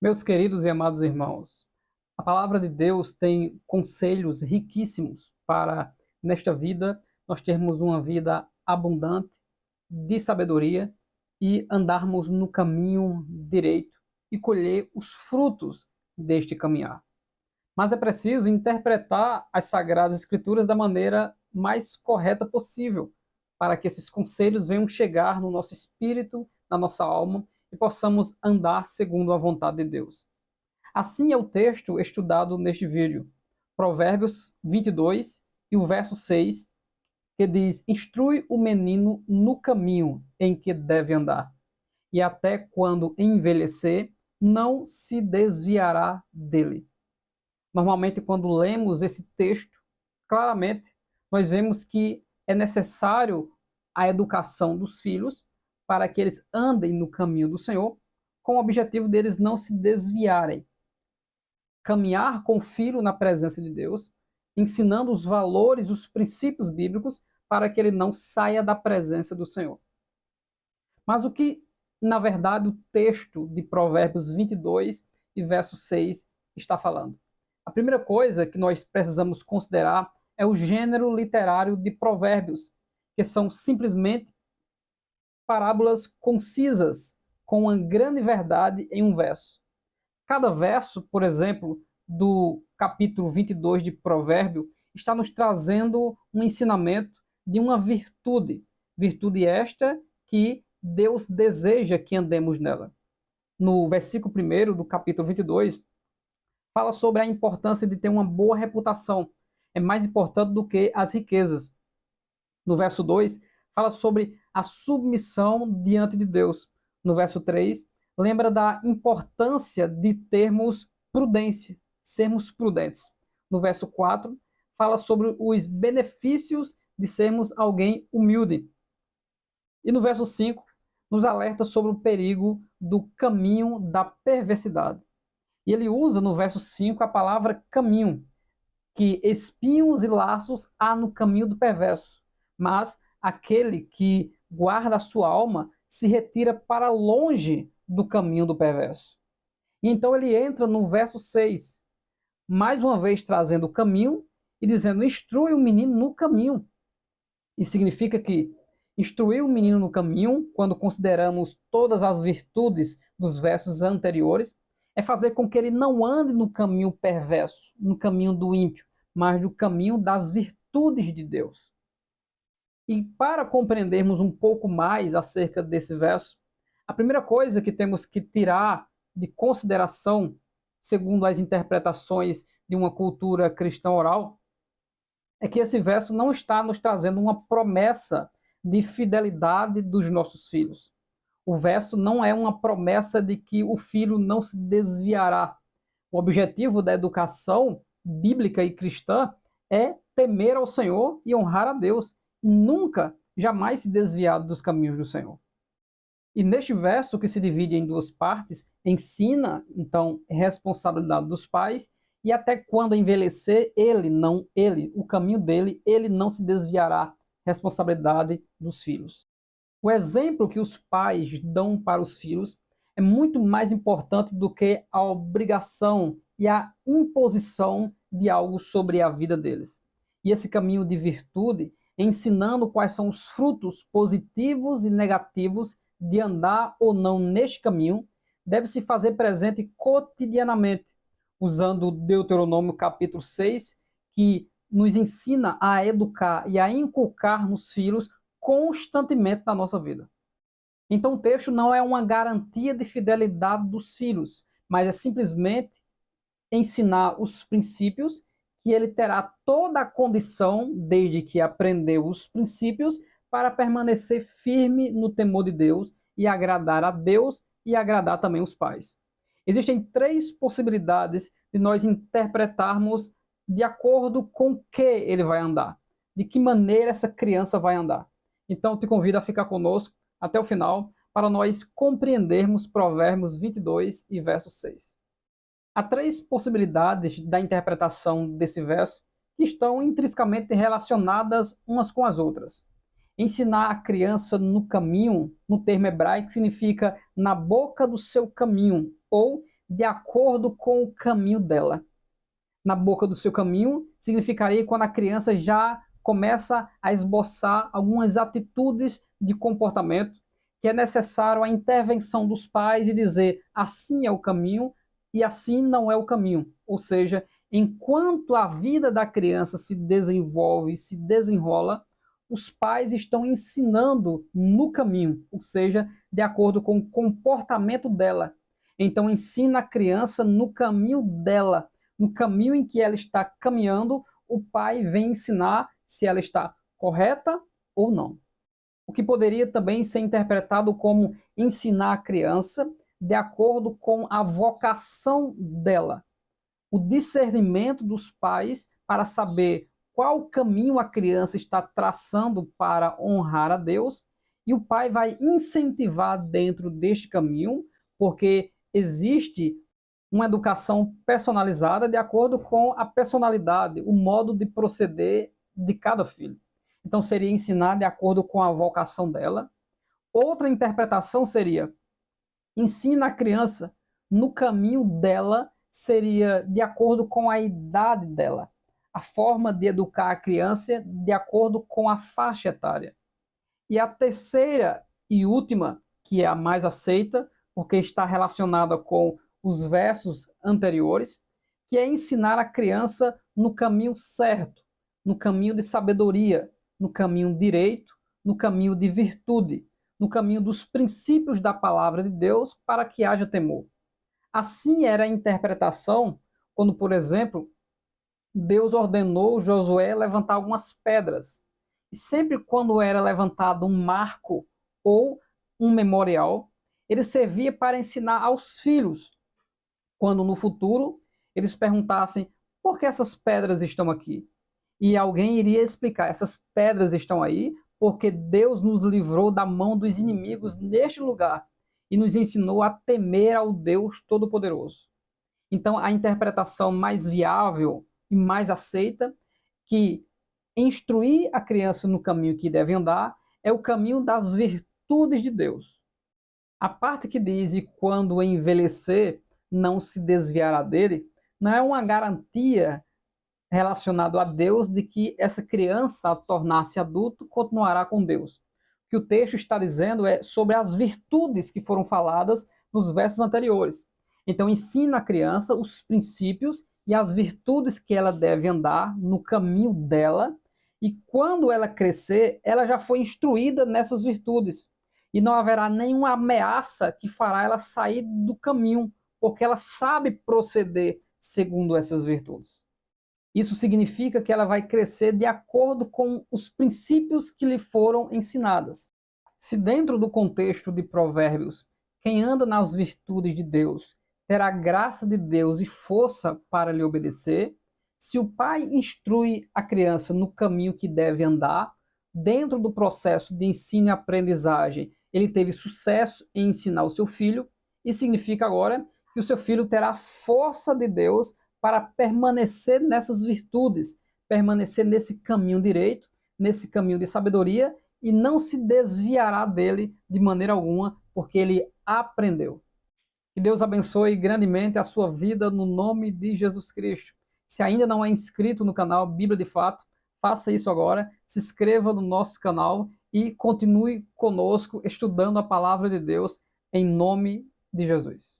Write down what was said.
Meus queridos e amados irmãos, a palavra de Deus tem conselhos riquíssimos para, nesta vida, nós termos uma vida abundante de sabedoria e andarmos no caminho direito e colher os frutos deste caminhar. Mas é preciso interpretar as Sagradas Escrituras da maneira mais correta possível, para que esses conselhos venham chegar no nosso espírito, na nossa alma, e possamos andar segundo a vontade de Deus. Assim é o texto estudado neste vídeo, Provérbios 22 e o verso 6, que diz: Instrui o menino no caminho em que deve andar, e até quando envelhecer, não se desviará dele. Normalmente, quando lemos esse texto, claramente, nós vemos que é necessário a educação dos filhos para que eles andem no caminho do Senhor, com o objetivo deles não se desviarem. Caminhar com o filho na presença de Deus, ensinando os valores, os princípios bíblicos, para que ele não saia da presença do Senhor. Mas o que, na verdade, o texto de Provérbios 22 e verso 6 está falando? A primeira coisa que nós precisamos considerar é o gênero literário de provérbios, que são simplesmente parábolas concisas, com uma grande verdade em um verso. Cada verso, por exemplo, do capítulo 22 de Provérbio, está nos trazendo um ensinamento de uma virtude, virtude esta que Deus deseja que andemos nela. No versículo 1 do capítulo 22, fala sobre a importância de ter uma boa reputação. É mais importante do que as riquezas. No verso 2, fala sobre a submissão diante de Deus. No verso 3, lembra da importância de termos prudência, sermos prudentes. No verso 4, fala sobre os benefícios de sermos alguém humilde. E no verso 5, nos alerta sobre o perigo do caminho da perversidade. E ele usa no verso 5 a palavra caminho, que espinhos e laços há no caminho do perverso, mas aquele que guarda a sua alma se retira para longe do caminho do perverso. E então ele entra no verso 6, mais uma vez trazendo o caminho e dizendo: instrui o menino no caminho. E significa que instruir o menino no caminho, quando consideramos todas as virtudes dos versos anteriores, é fazer com que ele não ande no caminho perverso, no caminho do ímpio, mas no caminho das virtudes de Deus. E para compreendermos um pouco mais acerca desse verso, a primeira coisa que temos que tirar de consideração, segundo as interpretações de uma cultura cristã oral, é que esse verso não está nos trazendo uma promessa de fidelidade dos nossos filhos. O verso não é uma promessa de que o filho não se desviará. O objetivo da educação bíblica e cristã é temer ao Senhor e honrar a Deus, e nunca, jamais se desviar dos caminhos do Senhor. E neste verso, que se divide em duas partes, ensina, então, responsabilidade dos pais e até quando envelhecer, o caminho dele, ele não se desviará, responsabilidade dos filhos. O exemplo que os pais dão para os filhos é muito mais importante do que a obrigação e a imposição de algo sobre a vida deles. E esse caminho de virtude, ensinando quais são os frutos positivos e negativos de andar ou não neste caminho, deve se fazer presente cotidianamente, usando Deuteronômio capítulo 6, que nos ensina a educar e a inculcar nos filhos constantemente na nossa vida. Então o texto não é uma garantia de fidelidade dos filhos, mas é simplesmente ensinar os princípios que ele terá toda a condição, desde que aprendeu os princípios, para permanecer firme no temor de Deus e agradar a Deus e agradar também os pais. Existem três possibilidades de nós interpretarmos de acordo com o que ele vai andar, de que maneira essa criança vai andar. Então, te convido a ficar conosco até o final para nós compreendermos Provérbios 22 e verso 6. Há três possibilidades da interpretação desse verso que estão intrinsecamente relacionadas umas com as outras. Ensinar a criança no caminho, no termo hebraico, significa na boca do seu caminho, ou de acordo com o caminho dela. Na boca do seu caminho significaria quando a criança já começa a esboçar algumas atitudes de comportamento que é necessário a intervenção dos pais e dizer assim é o caminho e assim não é o caminho. Ou seja, enquanto a vida da criança se desenvolve, se desenrola, os pais estão ensinando no caminho, ou seja, de acordo com o comportamento dela. Então ensina a criança no caminho dela, no caminho em que ela está caminhando, o pai vem ensinar se ela está correta ou não. O que poderia também ser interpretado como ensinar a criança de acordo com a vocação dela. O discernimento dos pais para saber qual caminho a criança está traçando para honrar a Deus, e o pai vai incentivar dentro deste caminho, porque existe uma educação personalizada de acordo com a personalidade, o modo de proceder de cada filho. Então, seria ensinar de acordo com a vocação dela. Outra interpretação seria: ensina a criança no caminho dela, seria de acordo com a idade dela. A forma de educar a criança de acordo com a faixa etária. E a terceira e última, que é a mais aceita, porque está relacionada com os versos anteriores, que é ensinar a criança no caminho certo, no caminho de sabedoria, no caminho direito, no caminho de virtude, no caminho dos princípios da palavra de Deus para que haja temor. Assim era a interpretação quando, por exemplo, Deus ordenou Josué levantar algumas pedras. E sempre quando era levantado um marco ou um memorial, ele servia para ensinar aos filhos, quando no futuro eles perguntassem por que essas pedras estão aqui. E alguém iria explicar: essas pedras estão aí porque Deus nos livrou da mão dos inimigos neste lugar e nos ensinou a temer ao Deus Todo-Poderoso. Então, a interpretação mais viável e mais aceita, que instruir a criança no caminho que deve andar, é o caminho das virtudes de Deus. A parte que diz: e quando envelhecer, não se desviará dele, não é uma garantia relacionada a Deus de que essa criança, ao tornar-se adulto, continuará com Deus. O que o texto está dizendo é sobre as virtudes que foram faladas nos versos anteriores. Então, ensina a criança os princípios e as virtudes que ela deve andar no caminho dela, e quando ela crescer, ela já foi instruída nessas virtudes. E não haverá nenhuma ameaça que fará ela sair do caminho, porque ela sabe proceder segundo essas virtudes. Isso significa que ela vai crescer de acordo com os princípios que lhe foram ensinadas. Se dentro do contexto de Provérbios, quem anda nas virtudes de Deus terá graça de Deus e força para lhe obedecer, se o pai instrui a criança no caminho que deve andar, dentro do processo de ensino e aprendizagem, ele teve sucesso em ensinar o seu filho, isso significa agora que o seu filho terá força de Deus para permanecer nessas virtudes, permanecer nesse caminho direito, nesse caminho de sabedoria, e não se desviará dele de maneira alguma, porque ele aprendeu. Que Deus abençoe grandemente a sua vida no nome de Jesus Cristo. Se ainda não é inscrito no canal Bíblia de Fato, faça isso agora, se inscreva no nosso canal e continue conosco estudando a palavra de Deus em nome de Jesus.